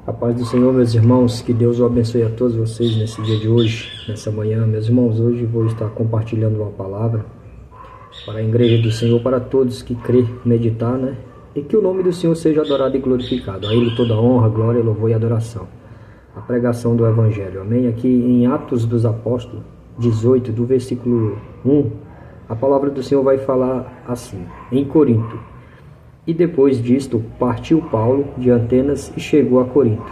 A paz do Senhor, meus irmãos, que Deus o abençoe a todos vocês nesse dia de hoje, nessa manhã. Meus irmãos, hoje vou estar compartilhando uma palavra para a igreja do Senhor, para todos que crê, meditar, E que o nome do Senhor seja adorado e glorificado. A Ele toda honra, glória, louvor e adoração. A pregação do Evangelho, amém? Aqui em Atos dos Apóstolos, 18, do versículo 1, a palavra do Senhor vai falar assim: em Corinto. E depois disto, partiu Paulo de Atenas e chegou a Corinto.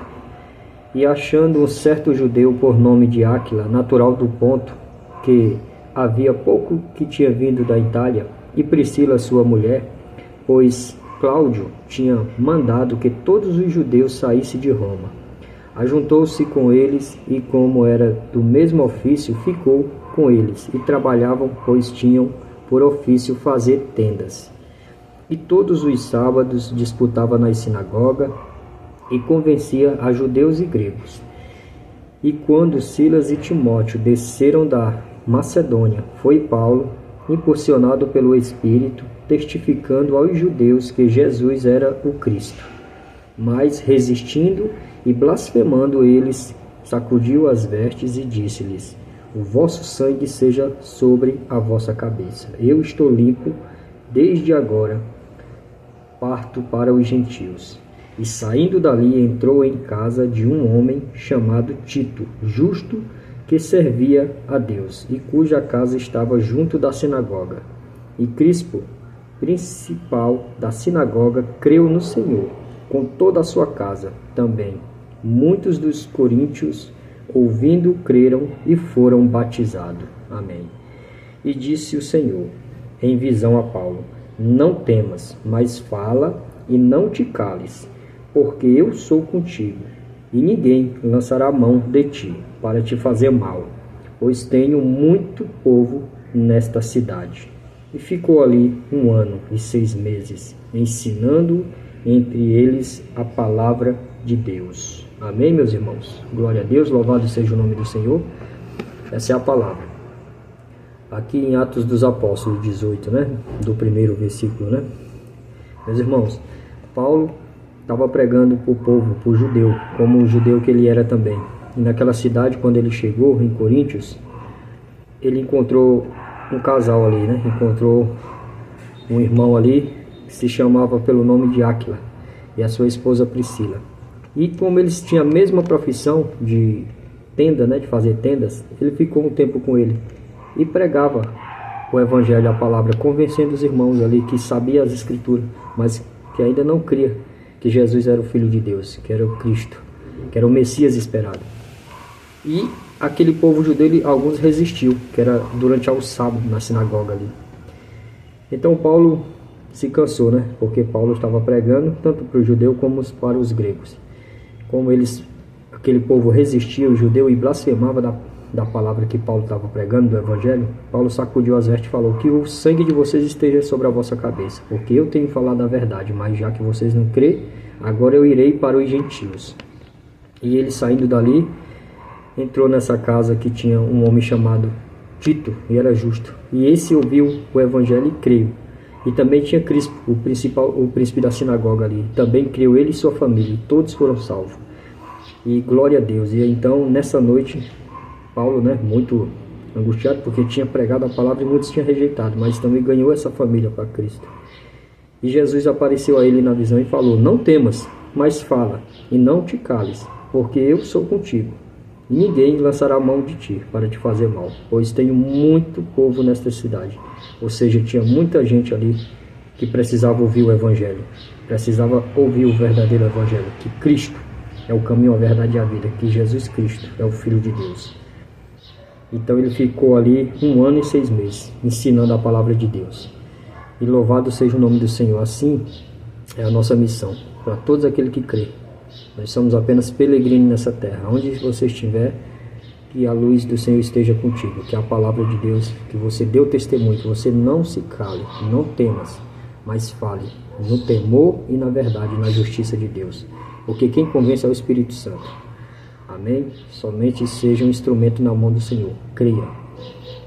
E achando um certo judeu por nome de Áquila, natural do Ponto, que havia pouco que tinha vindo da Itália, e Priscila sua mulher, pois Cláudio tinha mandado que todos os judeus saíssem de Roma. Ajuntou-se com eles e, como era do mesmo ofício, ficou com eles, e trabalhavam, pois tinham por ofício fazer tendas. E todos os sábados disputava na sinagoga e convencia a judeus e gregos. E quando Silas e Timóteo desceram da Macedônia, foi Paulo, impulsionado pelo Espírito, testificando aos judeus que Jesus era o Cristo. Mas, resistindo e blasfemando eles, sacudiu as vestes e disse-lhes: o vosso sangue seja sobre a vossa cabeça. Eu estou limpo desde agora. Parto para os gentios. E saindo dali entrou em casa de um homem chamado Tito, justo, que servia a Deus, e cuja casa estava junto da sinagoga. E Crispo, principal da sinagoga, creu no Senhor, com toda a sua casa também. Muitos dos coríntios, ouvindo, creram e foram batizados. Amém. E disse o Senhor, em visão a Paulo: não temas, mas fala e não te cales, porque eu sou contigo, e ninguém lançará a mão de ti para te fazer mal, pois tenho muito povo nesta cidade. E ficou ali 1 ano e 6 meses, ensinando entre eles a palavra de Deus. Amém, meus irmãos? Glória a Deus, louvado seja o nome do Senhor. Essa é a palavra. Aqui em Atos dos Apóstolos 18, do primeiro versículo, Meus irmãos, Paulo estava pregando para o povo, para o judeu, como o judeu que ele era também. E naquela cidade, quando ele chegou, em Coríntios, ele encontrou um casal ali, Encontrou um irmão ali, que se chamava pelo nome de Áquila, e a sua esposa Priscila. E como eles tinham a mesma profissão de tenda, de fazer tendas, ele ficou um tempo com ele e pregava o Evangelho, a palavra, convencendo os irmãos ali que sabia as Escrituras, mas que ainda não cria que Jesus era o Filho de Deus, que era o Cristo, que era o Messias esperado. E aquele povo judeu, alguns resistiu, que era durante o sábado na sinagoga ali. Então Paulo se cansou, porque Paulo estava pregando tanto para o judeu como para os gregos. Como aquele povo resistia, o judeu, e blasfemava da palavra que Paulo estava pregando, do Evangelho, Paulo sacudiu as vestes e falou: que o sangue de vocês esteja sobre a vossa cabeça, porque eu tenho falado a verdade, mas já que vocês não crêem, agora eu irei para os gentios. E ele, saindo dali, entrou nessa casa que tinha um homem chamado Tito, e era justo, e esse ouviu o Evangelho e creu. E também tinha Crispo, o príncipe da sinagoga ali, também creu, ele e sua família, e todos foram salvos. E glória a Deus. E então, nessa noite, Paulo, muito angustiado, porque tinha pregado a palavra e muitos tinham rejeitado, mas também ganhou essa família para Cristo. E Jesus apareceu a ele na visão e falou: não temas, mas fala, e não te cales, porque eu sou contigo, e ninguém lançará a mão de ti para te fazer mal, pois tenho muito povo nesta cidade. Ou seja, tinha muita gente ali que precisava ouvir o Evangelho, precisava ouvir o verdadeiro Evangelho, que Cristo é o caminho, a verdade e a vida, que Jesus Cristo é o Filho de Deus. Então ele ficou ali 1 ano e 6 meses, ensinando a palavra de Deus. E louvado seja o nome do Senhor. Assim é a nossa missão, para todos aqueles que crêem. Nós somos apenas peregrinos nessa terra. Onde você estiver, que a luz do Senhor esteja contigo, que a palavra de Deus, que você dê o testemunho, que você não se cale, não temas, mas fale no temor e na verdade, na justiça de Deus. Porque quem convence é o Espírito Santo. Amém? Somente seja um instrumento na mão do Senhor. Creia.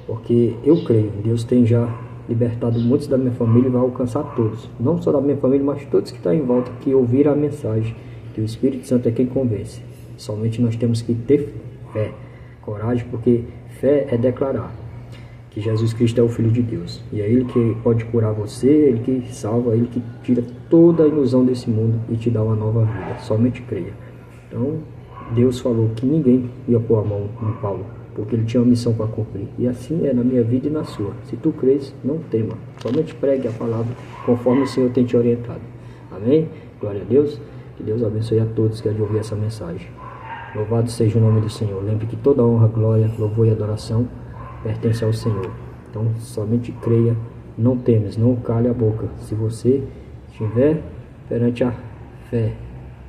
Porque eu creio. Deus tem já libertado muitos da minha família e vai alcançar todos. Não só da minha família, mas todos que estão em volta, que ouviram a mensagem que o Espírito Santo é quem convence. Somente nós temos que ter fé, coragem, porque fé é declarar que Jesus Cristo é o Filho de Deus. E é Ele que pode curar você, Ele que salva, Ele que tira toda a ilusão desse mundo e te dá uma nova vida. Somente creia. Então, Deus falou que ninguém ia pôr a mão em Paulo, porque ele tinha uma missão para cumprir. E assim é na minha vida e na sua. Se tu crês, não tema. Somente pregue a palavra conforme o Senhor tem te orientado. Amém? Glória a Deus. Que Deus abençoe a todos que há de ouvir essa mensagem. Louvado seja o nome do Senhor. Lembre que toda honra, glória, louvor e adoração pertence ao Senhor. Então, somente creia, não temes, não cale a boca. Se você estiver perante a fé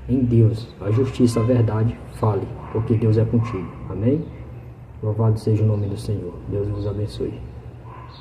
em Deus, a justiça, a verdade, fale, porque Deus é contigo. Amém? Louvado seja o nome do Senhor. Deus vos abençoe.